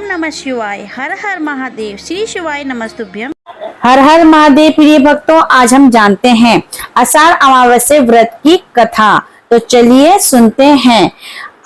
नमः शिवाय। हर हर महादेव। श्री शिवाय नमस्तुभ्यम। हर हर महादेव। प्रिय भक्तों, आज हम जानते हैं आषाढ़ अमावस्या व्रत की कथा। तो चलिए सुनते हैं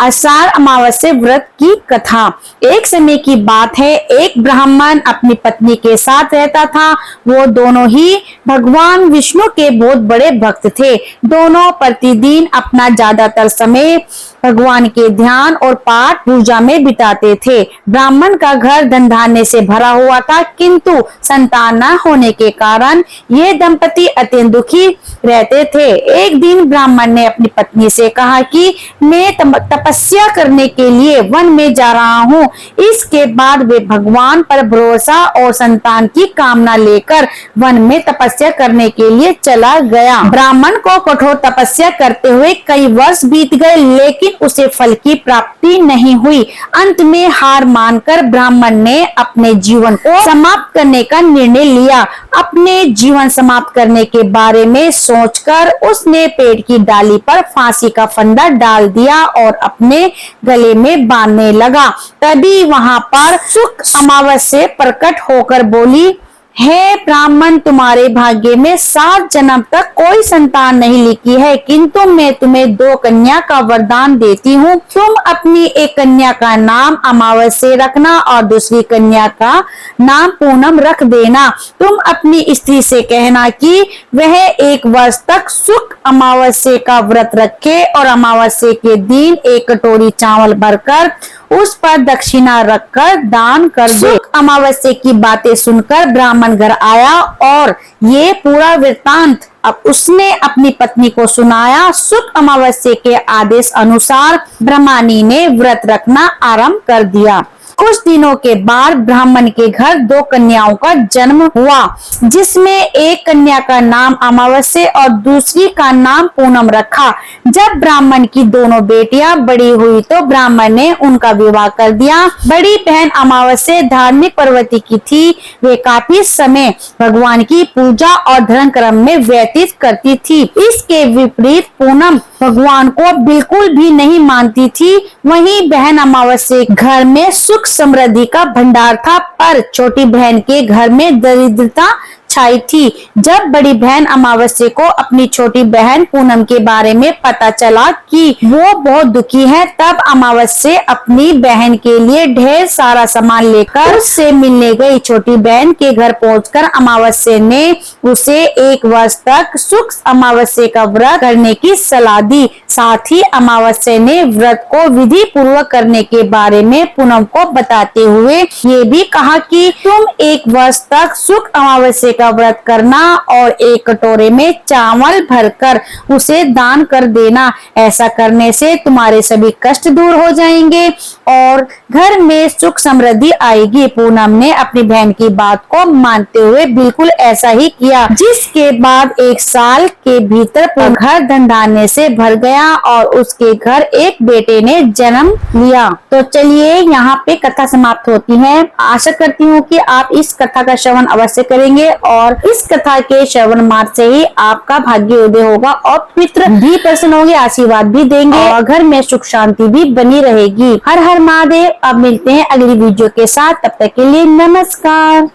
आषाढ़ अमावस्या व्रत की कथा। एक समय की बात है, एक ब्राह्मण अपनी पत्नी के साथ रहता था। वो दोनों ही भगवान विष्णु के बहुत बड़े भक्त थे। दोनों प्रतिदिन अपना ज्यादातर समय भगवान के ध्यान और पाठ पूजा में बिताते थे। ब्राह्मण का घर धन धान्य से भरा हुआ था, किंतु संतान न होने के कारण ये दंपति अत्यंत दुखी रहते थे। एक दिन ब्राह्मण ने अपनी पत्नी से कहा कि मैं तपस्या करने के लिए वन में जा रहा हूँ। इसके बाद वे भगवान पर भरोसा और संतान की कामना लेकर वन में तपस्या करने के लिए चला गया। ब्राह्मण को कठोर तपस्या करते हुए कई वर्ष बीत गए, लेकिन उसे फल की प्राप्ति नहीं हुई। अंत में हार मानकर ब्राह्मण ने अपने जीवन को समाप्त करने का निर्णय लिया। अपने जीवन समाप्त करने के बारे में सोचकर उसने पेड़ की डाली पर फांसी का फंदा डाल दिया और अपने गले में बांधने लगा। तभी वहां पर शुक्ल अमावस्या प्रकट होकर बोली, हे ब्राह्मण, तुम्हारे भाग्य में 7 जन्म तक कोई संतान नहीं लिखी है, किंतु मैं तुम्हें 2 कन्या का वरदान देती हूँ। तुम अपनी एक कन्या का नाम अमावस्या रखना और दूसरी कन्या का नाम पूनम रख देना। तुम अपनी स्त्री से कहना कि वह 1 वर्ष तक शुक्ल अमावस्या का व्रत रखे और अमावस्या के दिन 1 कटोरी चावल भरकर उस पर दक्षिणा रखकर दान कर दे। शुक्ल अमावस्या की बातें सुनकर ब्राह्मण घर आया और ये पूरा वृत्तांत अब उसने अपनी पत्नी को सुनाया। शुक्ल अमावस्या के आदेश अनुसार ब्राह्मणी ने व्रत रखना आरंभ कर दिया। कुछ दिनों के बाद ब्राह्मण के घर 2 कन्याओं का जन्म हुआ, जिसमें एक कन्या का नाम अमावस्या और दूसरी का नाम पूनम रखा। जब ब्राह्मण की दोनों बेटियां बड़ी हुई तो ब्राह्मण ने उनका विवाह कर दिया। बड़ी बहन अमावस्या धार्मिक प्रवृत्ति की थी। वे काफी समय भगवान की पूजा और धर्म कर्म में व्यतीत करती थी। इसके विपरीत पूनम भगवान को बिल्कुल भी नहीं मानती थी। वहीं बहन अमावस्या घर में सुख समृद्धि का भंडार था, पर छोटी बहन के घर में दरिद्रता छाई थी। जब बड़ी बहन अमावस्या को अपनी छोटी बहन पूनम के बारे में पता चला कि वो बहुत दुखी है, तब अमावस्या अपनी बहन के लिए ढेर सारा सामान लेकर उससे मिलने गई। छोटी बहन के घर पहुंचकर अमावस्या ने उसे 1 वर्ष तक शुक्ल अमावस्या का व्रत करने की सलाह दी। साथ ही अमावस्या ने व्रत को विधि पूर्वक करने के बारे में पूनम को बताते हुए ये भी कहा कि तुम 1 वर्ष तक शुक्ल अमावस्या का व्रत करना और 1 कटोरे में चावल भरकर उसे दान कर देना। ऐसा करने से तुम्हारे सभी कष्ट दूर हो जाएंगे और घर में सुख समृद्धि आएगी। पूनम ने अपनी बहन की बात को मानते हुए बिल्कुल ऐसा ही किया, जिसके बाद 1 साल के भीतर घर धन धान्य से भर गया और उसके घर एक बेटे ने जन्म लिया। तो चलिए यहाँ पे कथा समाप्त होती है। आशा करती हूँ कि आप इस कथा का श्रवण अवश्य करेंगे और इस कथा के श्रवण मार्ग से ही आपका भाग्य उदय होगा और पितृ भी प्रसन्न होंगे, आशीर्वाद भी देंगे और घर में सुख शांति भी बनी रहेगी। हर हर महादेव। अब मिलते हैं अगली वीडियो के साथ, तब तक के लिए नमस्कार।